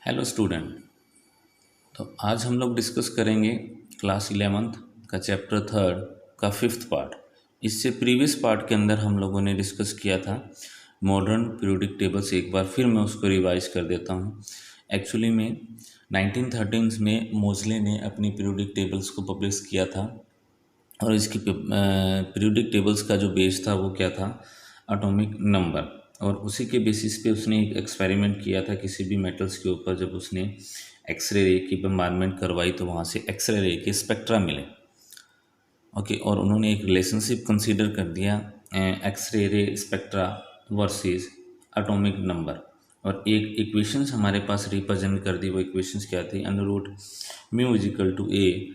Hello student. तो आज हम लोग डिस्कस करेंगे क्लास 11th का चैप्टर 3 का 5th पार्ट। इससे प्रीवियस पार्ट के अंदर हम लोगों ने डिस्कस किया था मॉडर्न पीरियोडिक टेबल्स। एक बार फिर मैं उसको रिवाइज कर देता हूँ। एक्चुअली में 1913 में मोज़ले ने अपनी पीरियोडिक टेबल्स को पब्लिश किया था और इसकी पीरियोडिक टेबल्स का जो बेस था वो क्या था, एटॉमिक नंबर। और उसी के बेसिस पे उसने एक एक्सपेरिमेंट किया था किसी भी मेटल्स के ऊपर। जब उसने एक्सरे रे की बम्बारमेंट करवाई तो वहाँ से एक्सरे रे के स्पेक्ट्रा मिले। ओके, और उन्होंने एक रिलेशनशिप कंसीडर कर दिया एक्सरे रे स्पेक्ट्रा वर्सेस एटॉमिक नंबर। और एक इक्वेशंस हमारे पास रिप्रेजेंट कर दी। वो इक्वेशंस क्या थी, under root mu is equal to A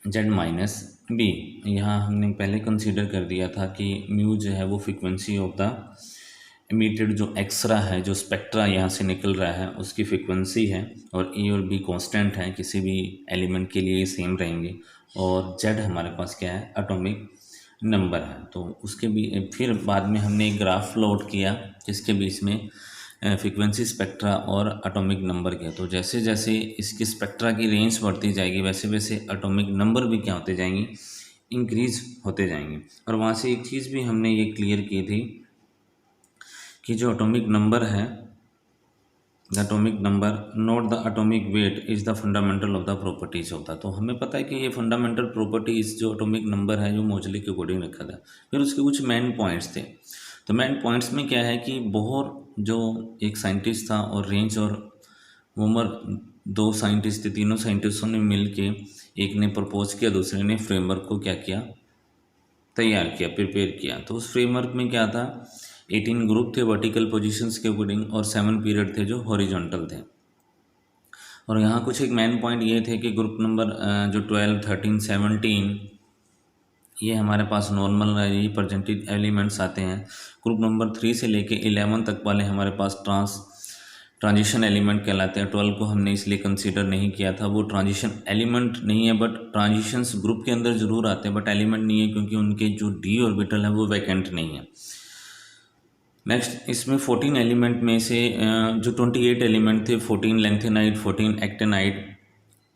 Z minus B. यहाँ हमने पहले कंसीडर कर दिया था कि म्यू जो है वो फ्रीक्वेंसी ऑफ द इमिटेड जो एक्सरा है, जो स्पेक्ट्रा यहाँ से निकल रहा है उसकी फ्रीक्वेंसी है। और ए और बी कांस्टेंट है, किसी भी एलिमेंट के लिए सेम रहेंगे। और जेड हमारे पास क्या है, एटॉमिक नंबर है। तो उसके भी फिर बाद में हमने एक ग्राफ प्लॉट किया जिसके बीच में फ्रीक्वेंसी स्पेक्ट्रा और एटॉमिक नंबर के। तो जैसे जैसे इसकी स्पेक्ट्रा की रेंज बढ़ती जाएगी वैसे वैसे एटॉमिक नंबर भी क्या होते जाएंगे, इंक्रीज होते जाएंगे। और वहाँ से एक चीज़ भी हमने ये क्लियर की थी कि जो एटॉमिक नंबर है, the atomic number not the atomic weight is the fundamental of the properties होता। तो हमें पता है कि ये फंडामेंटल प्रॉपर्टीज जो एटॉमिक नंबर है जो मोज़ले के अकॉर्डिंग रखा था। फिर उसके कुछ मेन पॉइंट्स थे। तो मेन पॉइंट्स में क्या है कि बोहर जो एक साइंटिस्ट था और रेंज और वोमर दो साइंटिस्ट थे। तीनों साइंटिस्टों ने मिल के, एक ने प्रपोज किया, दूसरे ने फ्रेमवर्क को क्या किया, तैयार किया, प्रिपेयर किया। तो उस फ्रेमवर्क में क्या था, 18 ग्रुप थे वर्टिकल पोजीशंस के अकॉर्डिंग और 7 पीरियड थे जो हॉरिजॉन्टल थे। और यहाँ कुछ एक मेन पॉइंट ये थे कि ग्रुप नंबर जो 12, 13, 17 ये हमारे पास नॉर्मल रिप्रेजेंटेड एलिमेंट्स आते हैं। ग्रुप नंबर 3 से लेके 11 तक वाले हमारे पास ट्रांजिशन एलिमेंट कहलाते हैं। 12 को हमने इसलिए कंसीडर नहीं किया था, वो ट्रांजिशन एलिमेंट नहीं है, बट ट्रांजिशंस ग्रुप के अंदर जरूर आते हैं बट एलिमेंट नहीं है, क्योंकि उनके जो डी ऑर्बिटल है वो वैकेंट नहीं है। नेक्स्ट इसमें 14 एलिमेंट में से जो 28 एलिमेंट थे, 14 लेंथेनाइड, 14 एक्टेनाइड।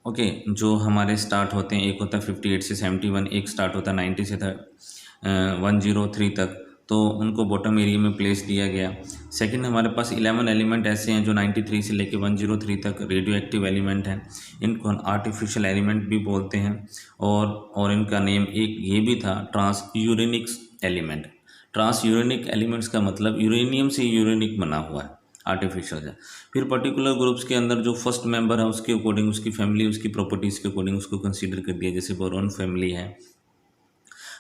ओके, जो हमारे स्टार्ट होते हैं, एक होता है 58 से 71, एक स्टार्ट होता है 90 से 103 तक। तो उनको बॉटम एरिया में प्लेस दिया गया। सेकंड हमारे पास 11 एलिमेंट ऐसे हैं जो 93 से लेके 103 तक रेडियो एक्टिव एलिमेंट हैं। इनको आर्टिफिशियल एलिमेंट भी बोलते हैं। और इनका नेम एक ये भी था, transuranic element. Transuranic elements का मतलब यूरेनियम से यूरेनिक बना हुआ है, आर्टिफिशियल है। फिर पर्टिकुलर ग्रुप्स के अंदर जो फर्स्ट मेंबर है उसके अकॉर्डिंग, उसकी फैमिली, उसकी प्रॉपर्टीज़ के अकॉर्डिंग उसको कंसीडर कर दिया। जैसे बोरॉन फैमिली है,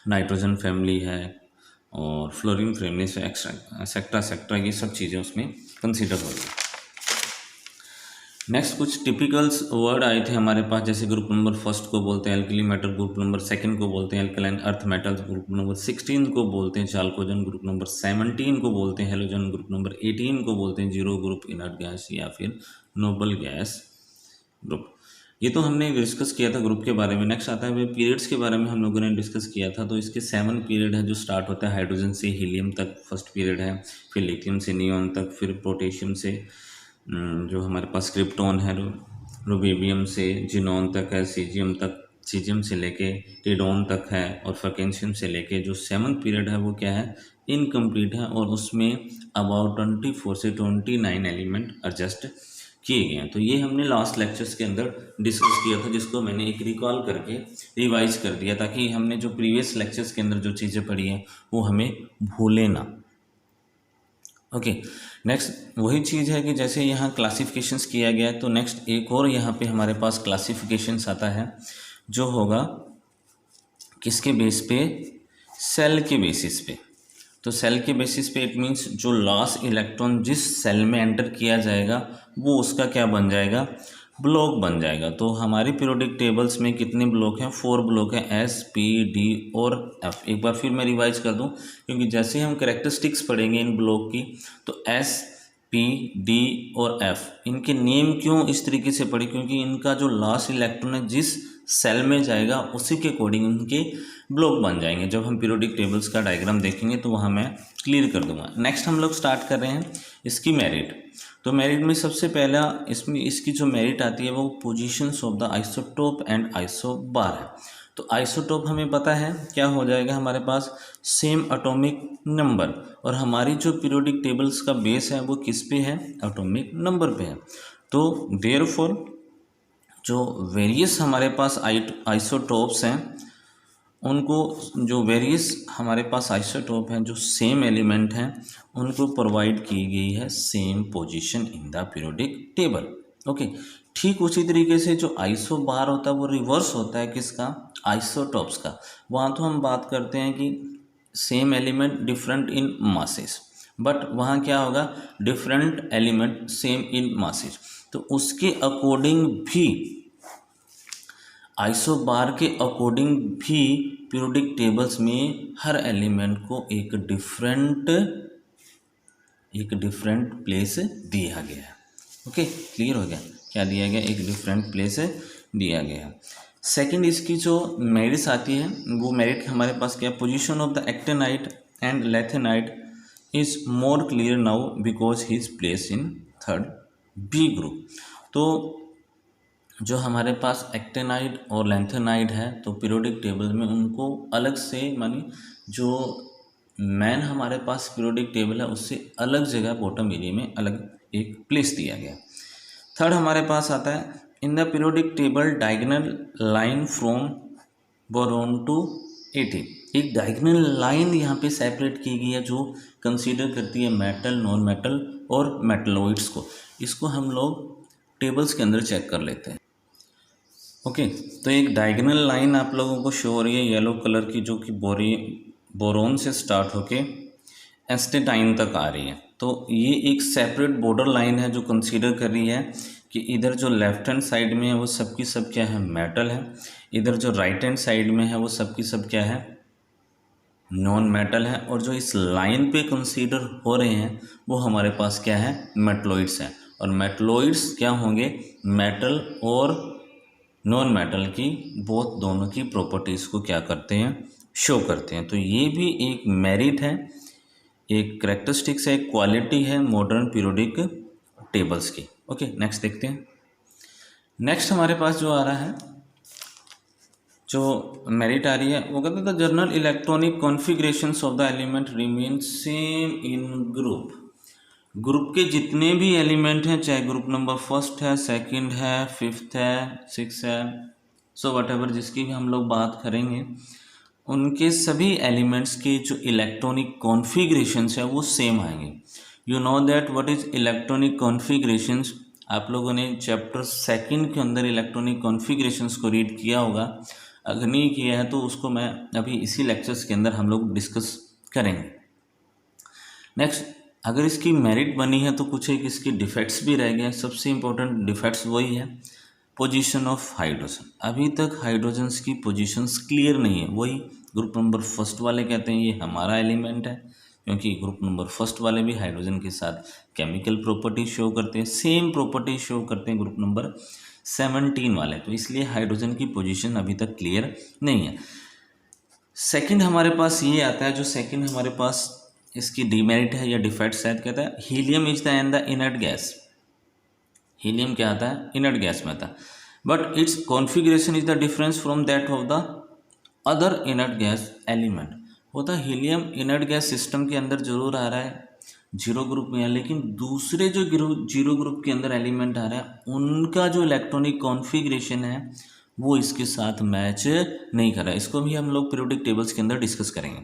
नाइट्रोजन फैमिली है और फ्लोरीन फैमिली से एक्सेट्रा ये सब चीज़ें उसमें कंसीडर हो गई। नेक्स्ट कुछ टिपिकल्स वर्ड आए थे हमारे पास। जैसे ग्रुप नंबर फर्स्ट को बोलते हैं alkali metal, group number second को बोलते हैं alkaline earth metals, group number 16 को बोलते हैं चाल्कोजन, ग्रुप नंबर 17 को बोलते हैं हेलोजन, ग्रुप नंबर 18 को बोलते हैं जीरो ग्रुप इनर्ट गैस या फिर नोबल गैस ग्रुप। ये तो हमने डिस्कस किया था ग्रुप के बारे में। नेक्स्ट आता है पीरियड्स के बारे में हम लोगों ने डिस्कस किया था। तो इसके 7 पीरियड है जो स्टार्ट होता है हाइड्रोजन से हीलियम तक फर्स्ट पीरियड है, फिर लिथियम से नियॉन तक, फिर पोटेशियम से जो हमारे पास क्रिप्टॉन है, रुबिडियम से जिनॉन तक है, सीजियम तक, सीजियम से लेके रेडॉन तक है, और फ्रिक्वेंशियम से लेके जो 7th पीरियड है वो क्या है, इनकम्प्लीट है। और उसमें अबाउट 24 से 29 एलिमेंट एडजस्ट किए गए हैं। तो ये हमने लास्ट लेक्चर्स के अंदर डिस्कस किया था, जिसको मैंने एक रिकॉल करके रिवाइज कर दिया ताकि हमने जो प्रीवियस लेक्चर्स के अंदर जो चीज़ें पढ़ी हैं वो हमें भूले ना। ओके, नेक्स्ट वही चीज़ है कि जैसे यहाँ क्लासिफिकेशंस किया गया है, तो नेक्स्ट एक और यहाँ पे हमारे पास क्लासिफिकेशंस आता है जो होगा किसके बेस पे, सेल के बेसिस पे। तो सेल के बेसिस पे इट मीन्स जो लास्ट इलेक्ट्रॉन जिस सेल में एंटर किया जाएगा वो उसका क्या बन जाएगा, ब्लॉक बन जाएगा। तो हमारी पीरियोडिक टेबल्स में कितने ब्लॉक हैं, 4 ब्लॉक हैं, एस, पी, डी और एफ। एक बार फिर मैं रिवाइज कर दूं, क्योंकि जैसे हम कैरेक्टरिस्टिक्स पढ़ेंगे इन ब्लॉक की, तो एस पी, डी और एफ, इनके नेम क्यों इस तरीके से पड़े, क्योंकि इनका जो लास्ट इलेक्ट्रॉन है जिस सेल में जाएगा उसी के अकॉर्डिंग इनके ब्लॉक बन जाएंगे। जब हम पीरियोडिक टेबल्स का डायग्राम देखेंगे तो वहाँ मैं क्लियर कर दूंगा। नेक्स्ट हम लोग स्टार्ट कर रहे हैं इसकी मेरिट। तो मेरिट में सबसे पहला इसमें इसकी जो मेरिट आती है वो positions of the isotope and isobar है। तो आइसोटोप हमें पता है क्या हो जाएगा हमारे पास, सेम एटॉमिक नंबर, और हमारी जो पीरियोडिक टेबल्स का बेस है वो किस पे है, एटॉमिक नंबर पे है। तो देयरफॉर जो वेरियस हमारे पास आइसोटोप्स हैं उनको, जो वेरियस हमारे पास आइसोटोप हैं जो सेम एलिमेंट हैं उनको प्रोवाइड की गई है same position in the periodic table. Okay, ठीक उसी तरीके से जो आइसोबार होता है वो रिवर्स होता है किसका, आइसोटोप्स का। वहाँ तो हम बात करते हैं कि same element different in masses, but वहाँ क्या होगा, different element same in masses. तो उसके अकॉर्डिंग भी, आइसोबार के अकॉर्डिंग भी पीरियोडिक टेबल्स में हर एलिमेंट को एक डिफरेंट प्लेस दिया गया है। ओके, क्लियर हो गया, क्या दिया गया, एक डिफरेंट प्लेस दिया गया है। सेकंड इसकी जो मेरिट्स आती है वो मेरिट हमारे पास क्या, position of the actinide and lanthanide is more clear now because he is place in third B group. तो जो हमारे पास एक्टिनाइड और लैंथेनाइड है तो पीरियोडिक टेबल में उनको अलग से, मानी जो मैन हमारे पास पीरियोडिक टेबल है उससे अलग जगह बॉटम एरिया में अलग एक प्लेस दिया गया। थर्ड हमारे पास आता है in the periodic table diagonal line from boron to 80। एक डायगोनल लाइन यहाँ पे सेपरेट की गई है जो कंसीडर करती है मेटल, नॉन मेटल और मेटलॉइड्स को। इसको हम लोग टेबल्स के अंदर चेक कर लेते हैं। ओके, तो एक डायगोनल लाइन आप लोगों को शो हो रही है येलो कलर की, जो कि बोरोन से स्टार्ट होके एस्टेटाइन तक आ रही है। तो ये एक सेपरेट बॉर्डर लाइन है जो कंसीडर कर रही है कि इधर जो लेफ्ट हैंड साइड में है वो सब की सब क्या है, मेटल है, इधर जो राइट हैंड साइड में है वो सब की सब क्या है, नॉन मेटल है, और जो इस लाइन पे कंसीडर हो रहे हैं वो हमारे पास क्या है, मेटलॉइड्स हैं। और मेटलॉइड्स क्या होंगे, मेटल और नॉन मेटल की बोथ दोनों की प्रॉपर्टीज़ को क्या करते हैं, शो करते हैं। तो ये भी एक मेरिट है, एक करेक्टरिस्टिक्स है, एक क्वालिटी है मॉडर्न पीरियोडिक टेबल्स की। ओके, नेक्स्ट देखते हैं। नेक्स्ट हमारे पास जो आ रहा है, जो मेरिट आ रही है वो कहते हैं the general electronic configurations of the element remain same in group. Group के जितने भी एलिमेंट हैं, चाहे ग्रुप नंबर फर्स्ट है, सेकंड है, फिफ्थ है, सिक्स है, सो वट जिसकी भी हम लोग बात करेंगे, उनके सभी एलिमेंट्स के जो इलेक्ट्रॉनिक कॉन्फ़िगरेशंस है वो सेम आएंगे। You know that what is electronic configurations, आप लोगों ने चैप्टर सेकंड के अंदर इलेक्ट्रॉनिक कॉन्फ़िगरेशंस को रीड किया होगा। अगर नहीं किया है तो उसको मैं अभी इसी लेक्चर्स के अंदर हम लोग डिस्कस करेंगे। नेक्स्ट, अगर इसकी मेरिट बनी है तो कुछ एक इसके डिफेक्ट्स भी रह गए। सबसे इंपॉर्टेंट डिफेक्ट्स वही है, पोजीशन ऑफ हाइड्रोजन। अभी तक हाइड्रोजन्स की पोजीशंस क्लियर नहीं है। वही ग्रुप नंबर फर्स्ट वाले कहते हैं ये हमारा एलिमेंट है, क्योंकि ग्रुप नंबर फर्स्ट वाले भी हाइड्रोजन के साथ केमिकल प्रॉपर्टी शो करते हैं, सेम प्रॉपर्टी शो करते हैं ग्रुप नंबर 17 वाले, तो इसलिए हाइड्रोजन की पोजीशन अभी तक क्लियर नहीं है। सेकंड हमारे पास ये आता है, जो सेकंड हमारे पास इसकी डीमेरिट है या डिफेक्ट शायद कहता है, helium is the inert gas. Helium क्या आता है, इनर्ट गैस में आता है, but it's configuration is the difference from that of the other inert gas element. होता हीलियम इनर्ट गैस सिस्टम के अंदर जरूर आ रहा है, जीरो ग्रुप में है, लेकिन दूसरे जो जीरो ग्रुप के अंदर एलिमेंट आ रहा है उनका जो इलेक्ट्रॉनिक कॉन्फ़िगरेशन है वो इसके साथ मैच नहीं कर रहा है। इसको भी हम लोग पीरियोडिक टेबल्स के अंदर डिस्कस करेंगे।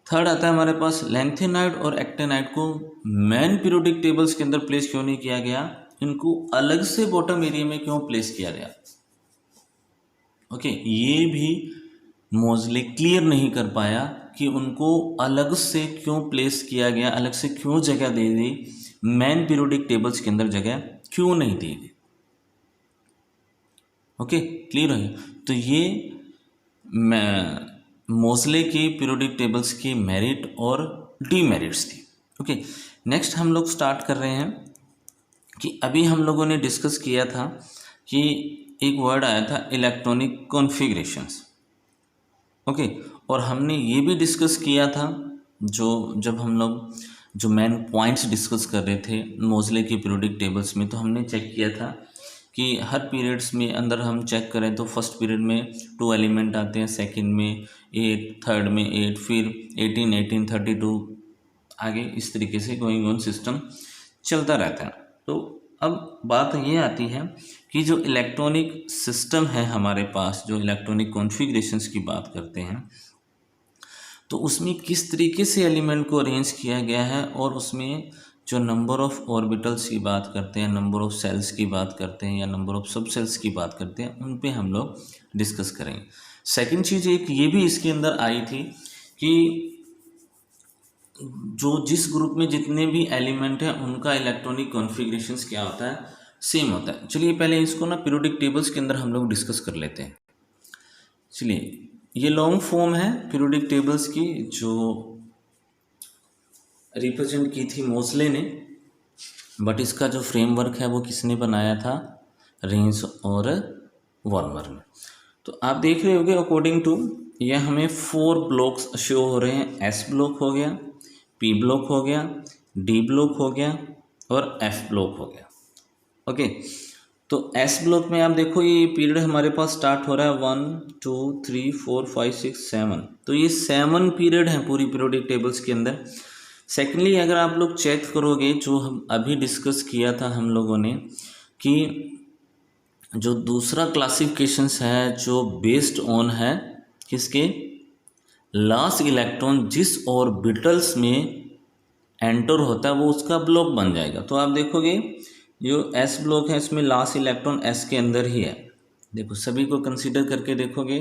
थर्ड आता है हमारे पास लैंथेनाइड और एक्टिनाइड को मेन पीरियोडिक टेबल्स के अंदर प्लेस क्यों नहीं किया गया, इनको अलग से बॉटम एरिया में क्यों प्लेस किया गया। ओके, ये भी मोज़ले क्लियर नहीं कर पाया कि उनको अलग से क्यों प्लेस किया गया, अलग से क्यों जगह दे दी, मेन पीरियोडिक टेबल्स के अंदर जगह क्यों नहीं दी गई। ओके, क्लियर है। तो ये मोज़ले की पीरियोडिक टेबल्स की मेरिट और डीमेरिट्स थी। ओके, नेक्स्ट हम लोग स्टार्ट कर रहे हैं कि अभी हम लोगों ने डिस्कस किया था कि एक वर्ड आया था इलेक्ट्रॉनिक कॉन्फ़िगरेशंस, ओके। और हमने ये भी डिस्कस किया था जब हम लोग जो मेन पॉइंट्स डिस्कस कर रहे थे मोज़ले की पीरियोडिक टेबल्स में, तो हमने चेक किया था कि हर पीरियड्स में अंदर हम चेक करें तो फर्स्ट पीरियड में 2 एलिमेंट आते हैं, सेकंड में 8, थर्ड में 8, फिर 18, 18, 32 आगे इस तरीके से गोइंग ऑन सिस्टम चलता रहता है। तो अब बात ये आती है कि जो इलेक्ट्रॉनिक सिस्टम है हमारे पास, जो इलेक्ट्रॉनिक कॉन्फ़िगरेशंस की बात करते हैं, तो उसमें किस तरीके से एलिमेंट को अरेंज किया गया है और उसमें जो नंबर ऑफ़ ऑर्बिटल्स की बात करते हैं, नंबर ऑफ़ सेल्स की बात करते हैं या नंबर ऑफ़ सब सेल्स की बात करते हैं, उन पे हम लोग डिस्कस करेंगे। सेकंड चीज़ एक ये भी इसके अंदर आई थी कि जो जिस ग्रुप में जितने भी एलिमेंट हैं उनका इलेक्ट्रॉनिक कॉन्फ़िगरेशंस क्या होता है, सेम होता है। चलिए पहले इसको ना पीरियोडिक टेबल्स के अंदर हम लोग डिस्कस कर लेते हैं। चलिए ये लॉन्ग फॉर्म है पीरियोडिक टेबल्स की, जो रिप्रेजेंट की थी मोज़ले ने, बट इसका जो फ्रेमवर्क है वो किसने बनाया था, रेंज और वार्मर ने। तो आप देख रहे होगे अकॉर्डिंग टू ये हमें 4 ब्लॉक्स शो हो रहे हैं। एस ब्लॉक हो गया, पी ब्लॉक हो गया, डी ब्लॉक हो गया और एफ ब्लॉक हो गया, ओके। तो एस ब्लॉक में आप देखो ये पीरियड हमारे पास स्टार्ट हो रहा है 1, 2, 3, 4, 5, 6, 7। तो ये 7 पीरियड हैं पूरी पीरियोडिक टेबल्स के अंदर। सेकेंडली अगर आप लोग चेक करोगे जो हम अभी डिस्कस किया था हम लोगों ने कि जो दूसरा क्लासिफिकेशंस है जो बेस्ड ऑन है किसके, लास्ट इलेक्ट्रॉन जिस ऑर्बिटल्स में एंटर होता है वो उसका ब्लॉक बन जाएगा। तो आप देखोगे जो एस ब्लॉक है इसमें लास्ट इलेक्ट्रॉन एस के अंदर ही है। देखो सभी को कंसीडर करके देखोगे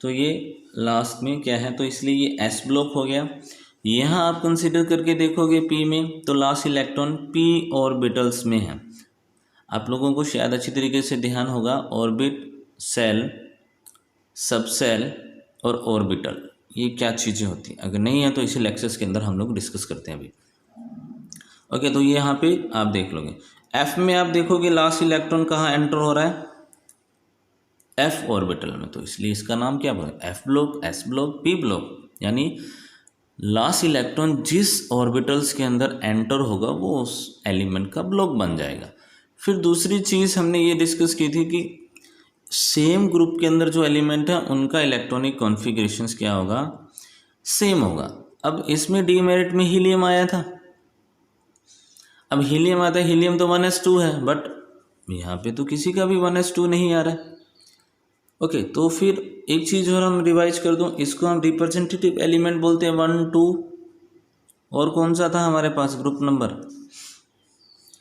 तो ये लास्ट में क्या है, तो इसलिए ये एस ब्लॉक हो गया। यहाँ आप कंसीडर करके देखोगे पी में, तो लास्ट इलेक्ट्रॉन पी ऑर्बिटल्स में है। आप लोगों को शायद अच्छी तरीके से ध्यान होगा, ऑर्बिट, सेल, सब सेल और ऑर्बिटल ये क्या चीज़ें होती हैं। अगर नहीं है तो इसी लेक्चर्स के अंदर हम लोग डिस्कस करते हैं अभी, ओके। तो ये यहाँ पे आप देख लोगे एफ में, आप देखोगे लास्ट इलेक्ट्रॉन कहाँ एंटर हो रहा है, एफ ऑर्बिटल में, तो इसलिए इसका नाम क्या बोले, F block, S block, P block. यानी लास्ट इलेक्ट्रॉन जिस ऑर्बिटल्स के अंदर एंटर होगा वो उस एलिमेंट का ब्लॉक बन जाएगा। फिर दूसरी चीज़ हमने ये डिस्कस की थी कि सेम ग्रुप के अंदर जो एलिमेंट है उनका इलेक्ट्रॉनिक कॉन्फ़िगरेशंस क्या होगा, सेम होगा। अब इसमें डीमेरिट में हीलियम आया था। अब हीलियम आता है, हीलियम तो 1s2 है, बट यहाँ पे तो किसी का भी 1s2 नहीं आ रहा है, ओके। तो फिर एक चीज़ और हम रिवाइज कर दूँ, इसको हम रिप्रेजेंटेटिव एलिमेंट बोलते हैं 1, 2। और कौन सा था हमारे पास ग्रुप नंबर,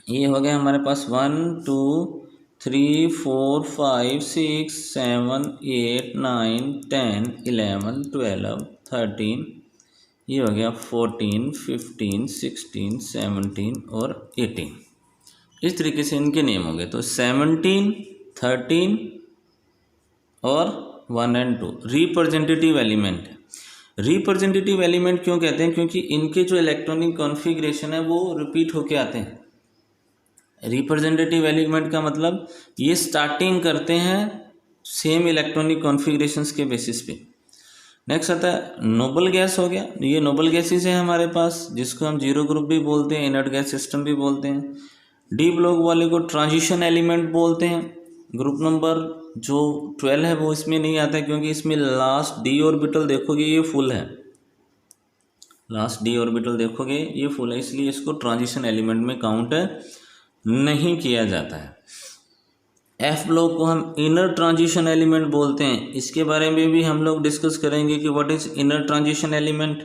ये हो गया हमारे पास 1, 2, 3, 4, 5, 6, 7, 8, 9, 10, 11, 12, 13, ये हो गया 14, 15, 16, 17 और 18। इस तरीके से इनके नेम हो गए। तो 17, 13 और 1 और 2 रिप्रेजेंटेटिव एलिमेंट है। रिप्रेजेंटेटिव एलिमेंट क्यों कहते हैं, क्योंकि इनके जो इलेक्ट्रॉनिक कॉन्फ़िगरेशन है वो रिपीट होके आते हैं। रिप्रेजेंटेटिव एलिमेंट का मतलब ये स्टार्टिंग करते हैं सेम इलेक्ट्रॉनिक कॉन्फ़िगरेशंस के बेसिस पे। नेक्स्ट आता है नोबल गैस हो गया, ये नोबल गैसेस है हमारे पास, जिसको हम जीरो ग्रुप भी बोलते हैं, इनर्ट गैस सिस्टम भी बोलते हैं। डी ब्लॉक वाले को ट्रांजिशन एलिमेंट बोलते हैं। ग्रुप नंबर जो 12 है वो इसमें नहीं आता है, क्योंकि इसमें लास्ट डी ऑर्बिटल देखोगे ये फुल है, लास्ट डी ऑर्बिटल देखोगे ये फुल है, इसलिए इसको ट्रांजिशन एलिमेंट में काउंट नहीं किया जाता है। एफ ब्लॉक को हम इनर ट्रांजिशन एलिमेंट बोलते हैं। इसके बारे में भी हम लोग डिस्कस करेंगे कि what is inner transition element,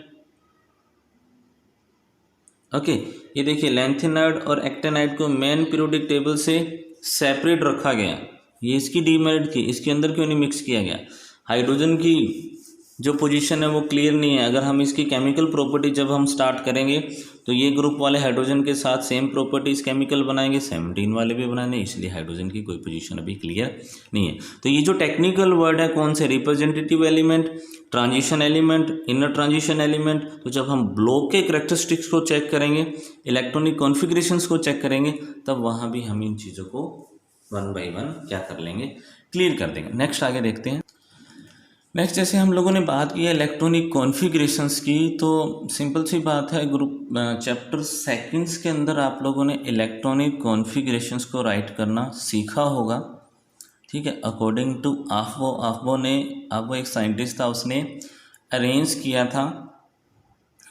okay. ये देखिए लैंथेनाइड और एक्टेनाइड को मेन पीरियोडिक टेबल से सेपरेट रखा गया। ये इसकी डीमेरिट थी, इसके अंदर क्यों नहीं मिक्स किया गया। हाइड्रोजन की जो पोजीशन है वो क्लियर नहीं है। अगर हम इसकी केमिकल प्रॉपर्टी जब हम स्टार्ट करेंगे तो ये ग्रुप वाले हाइड्रोजन के साथ सेम प्रॉपर्टीज़ केमिकल बनाएंगे, 17 वाले भी बनाएंगे, इसलिए हाइड्रोजन की कोई पोजीशन अभी क्लियर नहीं है। तो ये जो टेक्निकल वर्ड है कौन से, representative element, transition element, inner transition element. तो जब हम ब्लॉक के करेक्टरिस्टिक्स को चेक करेंगे, इलेक्ट्रॉनिक कॉन्फ़िगरेशंस को चेक करेंगे, तब वहाँ भी हम इन चीज़ों को वन बाई वन क्या कर लेंगे, क्लियर कर देंगे। नेक्स्ट आगे देखते हैं। नेक्स्ट जैसे हम लोगों ने बात की है इलेक्ट्रॉनिक कॉन्फ़िगरेशंस की, तो सिंपल सी बात है, ग्रुप चैप्टर सेकंड्स के अंदर आप लोगों ने इलेक्ट्रॉनिक कॉन्फ़िगरेशंस को राइट करना सीखा होगा, ठीक है। अकॉर्डिंग टू आफबो एक साइंटिस्ट था, उसने अरेंज किया था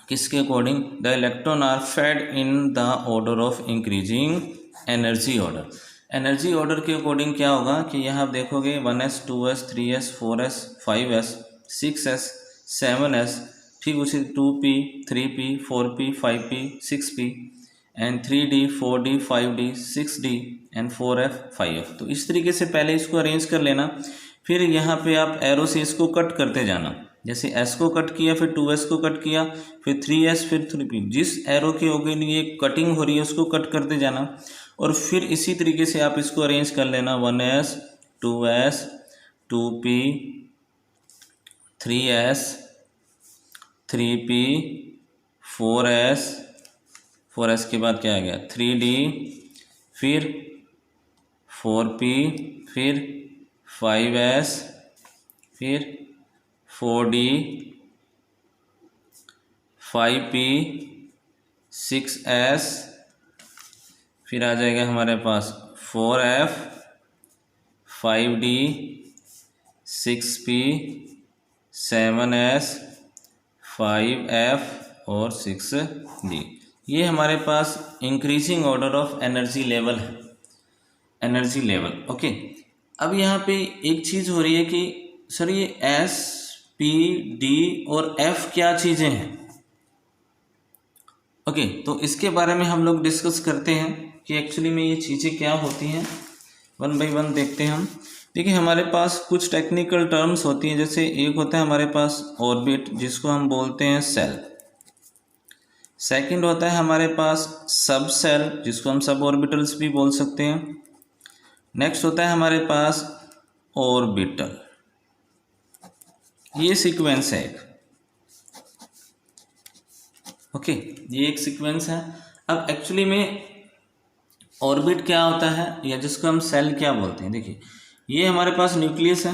किसके according, the electron are filled in the order of increasing energy order. Energy order के अकॉर्डिंग क्या होगा कि यहाँ आप देखोगे 1s 2s 3s 4s 5s 6s 7s, ठीक उसी 2p 3p 4p 5p 6p and 3d 4d 5d 6d and 4f 5f। तो इस तरीके से पहले इसको अरेंज कर लेना, फिर यहाँ पे आप एरो से इसको कट करते जाना। जैसे s को कट किया, फिर 2s को कट किया, फिर 3s, फिर 3p, जिस एरो के होगे लिए कटिंग हो रही है उसको कट करते जाना, और फिर इसी तरीके से आप इसको अरेंज कर लेना 1s 2s 2p 3s 3p 4s के बाद क्या आ गया 3d, फिर 4p, फिर 5s, फिर 4d 5p 6s, फिर आ जाएगा हमारे पास 4f 5d 6p 7s 5f और 6d। ये हमारे पास increasing order of energy level है, एनर्जी लेवल, ओके। अब यहाँ पे एक चीज़ हो रही है कि सर ये s p d और f क्या चीज़ें हैं, ओके। तो इसके बारे में हम लोग डिस्कस करते हैं कि एक्चुअली में ये चीज़ें क्या होती हैं, वन बाई वन देखते हैं हम। देखिए हमारे पास कुछ टेक्निकल टर्म्स होती हैं, जैसे एक होता है हमारे पास ऑर्बिट जिसको हम बोलते हैं सेल, सेकंड होता है हमारे पास सब सेल जिसको हम सब ऑर्बिटल्स भी बोल सकते हैं, नेक्स्ट होता है हमारे पास ऑर्बिटल। ये सीक्वेंस है एक, ओके, ये एक सीक्वेंस है। अब एक्चुअली में ऑर्बिट क्या होता है या जिसको हम सेल क्या बोलते हैं, देखिए ये हमारे पास न्यूक्लियस है,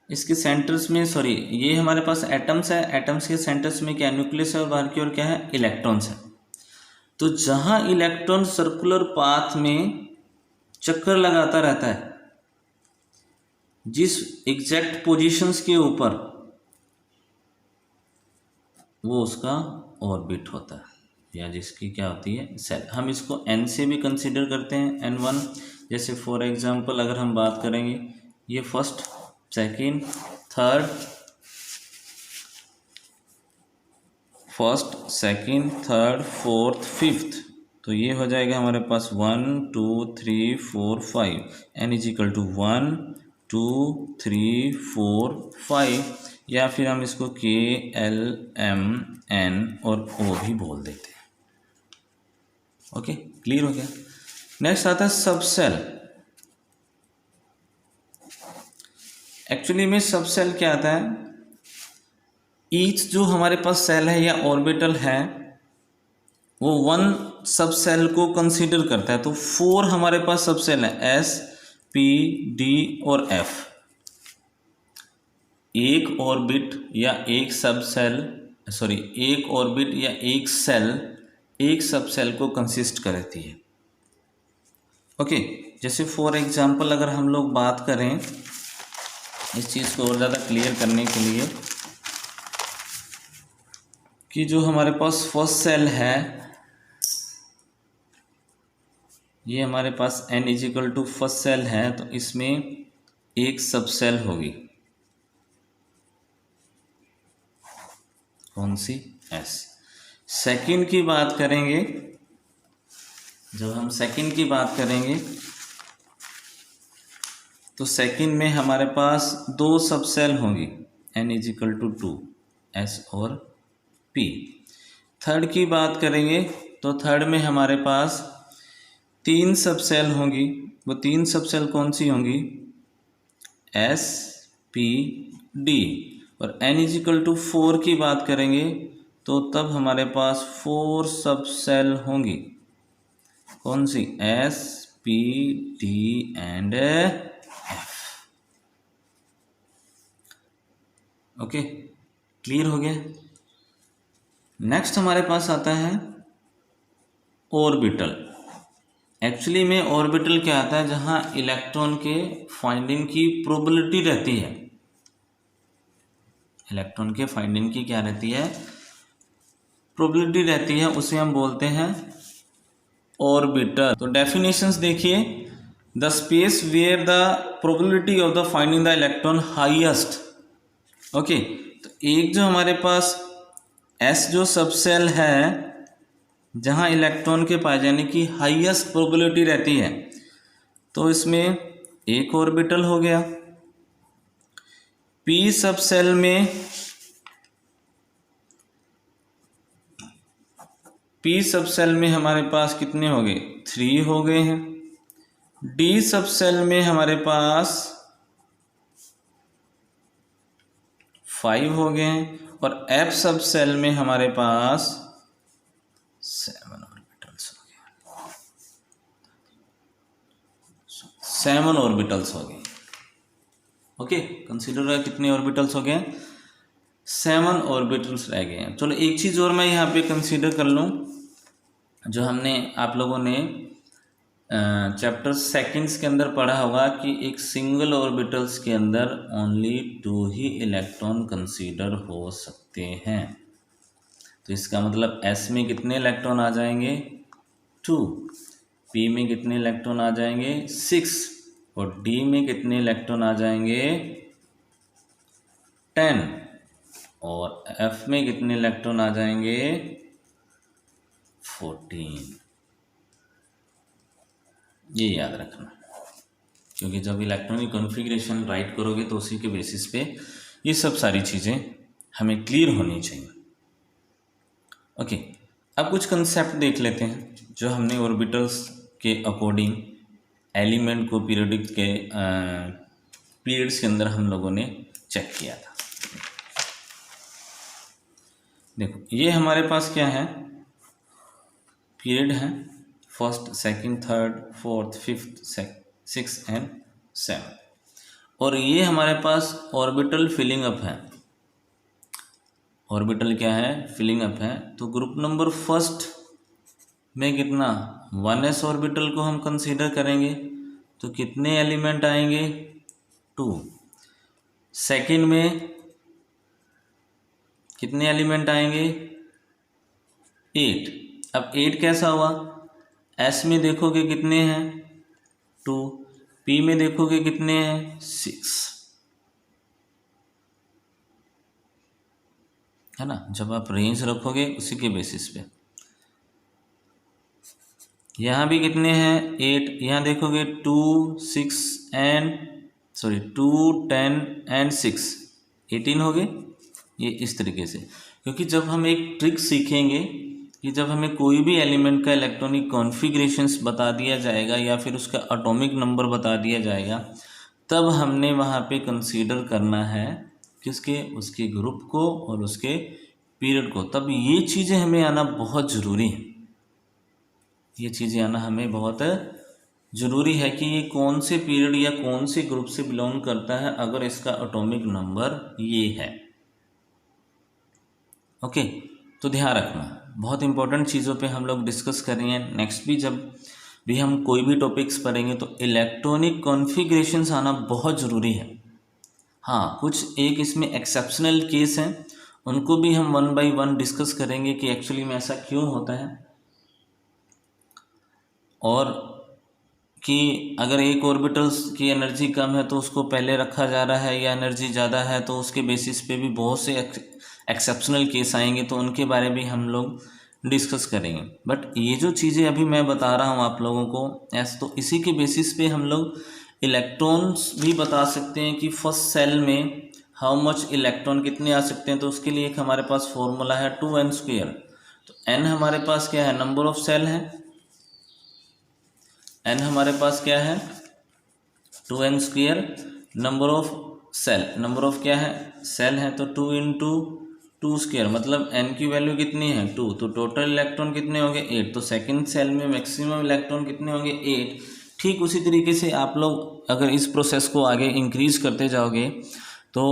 इसके सेंटर्स में सॉरी ये हमारे पास एटम्स है, एटम्स के सेंटर्स में क्या न्यूक्लियस है और बाहर की ओर क्या है इलेक्ट्रॉन्स है। तो जहाँ इलेक्ट्रॉन सर्कुलर पाथ में चक्कर लगाता रहता है जिस एग्जैक्ट पोजीशंस के ऊपर, वो उसका ऑर्बिट होता है या जिसकी क्या होती है सेल। हम इसको n से भी कंसीडर करते हैं, n1। जैसे फॉर एग्जांपल अगर हम बात करेंगे ये first second third, first second third fourth fifth, तो ये हो जाएगा हमारे पास 1 2 3 4 5, n इज इक्वल टू 1 2 3 4 5, या फिर हम इसको k l m n और o भी बोल देते हैं, ओके, क्लियर हो गया। नेक्स्ट आता है सब सेल। एक्चुअली में सब सेल क्या आता है, ईच जो हमारे पास सेल है या ऑर्बिटल है वो वन सब सेल को कंसीडर करता है। तो 4 हमारे पास सब सेल है, s p d और f। एक ऑर्बिट या एक सब सेल सॉरी एक ऑर्बिट या एक सेल एक सब सेल को कंसिस्ट करती है, ओके। जैसे फॉर एग्जांपल अगर हम लोग बात करें इस चीज़ को और ज़्यादा क्लियर करने के लिए कि जो हमारे पास फर्स्ट सेल है ये हमारे पास n is equal to first shell है, तो इसमें एक सब सेल होगी, कौन सी s। सेकंड की बात करेंगे, जब हम सेकंड की बात करेंगे तो सेकंड में हमारे पास 2 सब सेल होंगी, n इजिकल टू 2, s और p। थर्ड की बात करेंगे तो थर्ड में हमारे पास 3 सब सेल होंगी। वो 3 सब सेल कौन सी होंगी, s p d। और n इजिकल टू 4 की बात करेंगे तो तब हमारे पास 4 सब सेल होंगी, कौन सी, s p d and f। Okay, clear हो गया। नेक्स्ट हमारे पास आता है ऑर्बिटल। एक्चुअली में ऑर्बिटल क्या आता है, जहां इलेक्ट्रॉन के फाइंडिंग की प्रोबेबिलिटी रहती है। इलेक्ट्रॉन के फाइंडिंग की क्या रहती है, प्रोबेबिलिटी रहती है, उसे हम बोलते हैं ऑर्बिटल। तो डेफिनेशंस देखिए, the space where the probability of the finding the electron highest. Okay, तो एक जो हमारे पास S जो सब सेल है जहां इलेक्ट्रॉन के पाए जाने की हाईएस्ट प्रोबेबिलिटी रहती है, तो इसमें एक ऑर्बिटल हो गया। P सब सेल में हमारे पास कितने हो गए, 3 हो गए हैं। D सब सेल में हमारे पास 5 हो गए हैं। और F सब सेल में हमारे पास 7 ऑर्बिटल्स हो गए, 7 ऑर्बिटल्स हो गए। ओके, कंसीडर कितने ऑर्बिटल्स हो गए, 7 ऑर्बिटल्स रह गए हैं। चलो एक चीज़ और मैं यहाँ पे कंसीडर कर लूँ, जो हमने आप लोगों ने चैप्टर सेकंड्स के अंदर पढ़ा होगा कि एक सिंगल ऑर्बिटल्स के अंदर ओनली 2 ही इलेक्ट्रॉन कंसीडर हो सकते हैं। तो इसका मतलब S में कितने इलेक्ट्रॉन आ जाएंगे, 2, P में कितने इलेक्ट्रॉन आ जाएंगे, 6, और D में कितने इलेक्ट्रॉन आ जाएंगे, 10, और F में कितने इलेक्ट्रॉन आ जाएंगे, 14। ये याद रखना, क्योंकि जब इलेक्ट्रॉनिक कॉन्फ़िगरेशन राइट करोगे तो उसी के बेसिस पे ये सब सारी चीज़ें हमें क्लियर होनी चाहिए। ओके, अब कुछ कंसेप्ट देख लेते हैं जो हमने ऑर्बिटल्स के अकॉर्डिंग एलिमेंट को पीरियडिक के पीरियड्स के अंदर हम लोगों ने चेक किया था। देखो, ये हमारे पास क्या है, पीरियड है, first, second, third, fourth, fifth, sixth and 7। और ये हमारे पास ऑर्बिटल फिलिंग अप है। ऑर्बिटल क्या है, फिलिंग अप है। तो ग्रुप नंबर फर्स्ट में कितना, 1s ऑर्बिटल को हम कंसीडर करेंगे, तो कितने एलिमेंट आएंगे, 2। सेकंड में कितने एलिमेंट आएंगे, 8। अब 8 कैसा हुआ, S में देखोगे कितने हैं, 2, P में देखोगे कितने हैं, 6, है ना। जब आप रेंज रखोगे उसी के बेसिस पे, यहाँ भी कितने हैं, 8, यहाँ देखोगे 2, 10 एंड 6, 18 हो गए। ये इस तरीके से, क्योंकि जब हम एक ट्रिक सीखेंगे कि जब हमें कोई भी एलिमेंट का इलेक्ट्रॉनिक कॉन्फ़िगरेशंस बता दिया जाएगा या फिर उसका एटॉमिक नंबर बता दिया जाएगा, तब हमने वहाँ पे कंसीडर करना है किसके, उसके ग्रुप को और उसके पीरियड को। तब ये चीज़ें हमें आना बहुत ज़रूरी है, ये चीज़ें आना हमें बहुत ज़रूरी है कि ये कौन से पीरियड या कौन से ग्रुप से बिलोंग करता है, अगर इसका एटॉमिक नंबर ये है। ओके, तो ध्यान रखना, बहुत इंपॉर्टेंट चीज़ों पे हम लोग डिस्कस कर रहे हैं। नेक्स्ट भी जब भी हम कोई भी टॉपिक्स पढ़ेंगे तो इलेक्ट्रॉनिक कॉन्फ़िगरेशंस आना बहुत ज़रूरी है। हाँ, कुछ एक इसमें एक्सेप्शनल केस हैं, उनको भी हम 1 बाय 1 डिस्कस करेंगे कि एक्चुअली में ऐसा क्यों होता है, और कि अगर एक ऑर्बिटल्स की एनर्जी कम है तो उसको पहले रखा जा रहा है, या एनर्जी ज़्यादा है तो उसके बेसिस पे भी बहुत से एक्सेप्शनल केस आएंगे, तो उनके बारे में हम लोग डिस्कस करेंगे। बट ये जो चीज़ें अभी मैं बता रहा हूँ आप लोगों को तो इसी के बेसिस पे हम लोग इलेक्ट्रॉन्स भी बता सकते हैं कि फर्स्ट सेल में हाउ मच इलेक्ट्रॉन कितने आ सकते हैं, तो उसके लिए एक हमारे पास फॉर्मूला है 2n²। तो n हमारे पास क्या है, नंबर ऑफ सेल है, n हमारे पास क्या है 2n², number of shell, number of क्या है सेल है, तो 2 इंटू 2² मतलब n की वैल्यू कितनी है 2, तो टोटल इलेक्ट्रॉन कितने होंगे 8, तो सेकंड सेल में मैक्सिमम इलेक्ट्रॉन कितने होंगे 8। ठीक उसी तरीके से आप लोग अगर इस प्रोसेस को आगे इंक्रीज करते जाओगे तो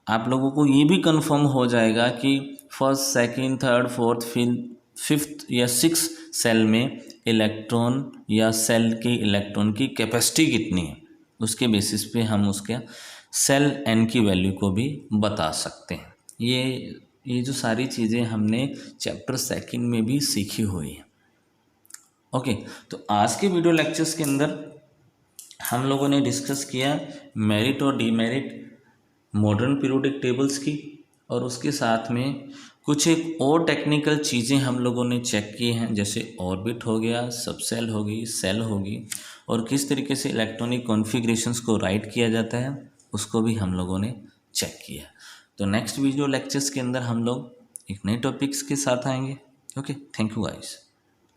आप लोगों को ये भी कंफर्म हो जाएगा कि first second third fourth fifth या सिक्स सेल में इलेक्ट्रॉन या सेल के इलेक्ट्रॉन की कैपेसिटी कितनी है, उसके बेसिस पे हम उसके सेल n की वैल्यू को भी बता सकते हैं। ये जो सारी चीज़ें हमने चैप्टर सेकंड में भी सीखी हुई हैं। ओके, तो आज के वीडियो लेक्चर्स के अंदर हम लोगों ने डिस्कस किया मेरिट और डीमेरिट मॉडर्न पीरियोडिक टेबल्स की, और उसके साथ में कुछ एक और टेक्निकल चीज़ें हम लोगों ने चेक की हैं, जैसे ऑर्बिट हो गया, सबसेल होगी, सेल होगी, और किस तरीके से इलेक्ट्रॉनिक कॉन्फ़िगरेशंस को राइट किया जाता है उसको भी हम लोगों ने चेक किया। तो नेक्स्ट वीडियो लेक्चर्स के अंदर हम लोग एक नए टॉपिक्स के साथ आएंगे। Okay, thank you guys.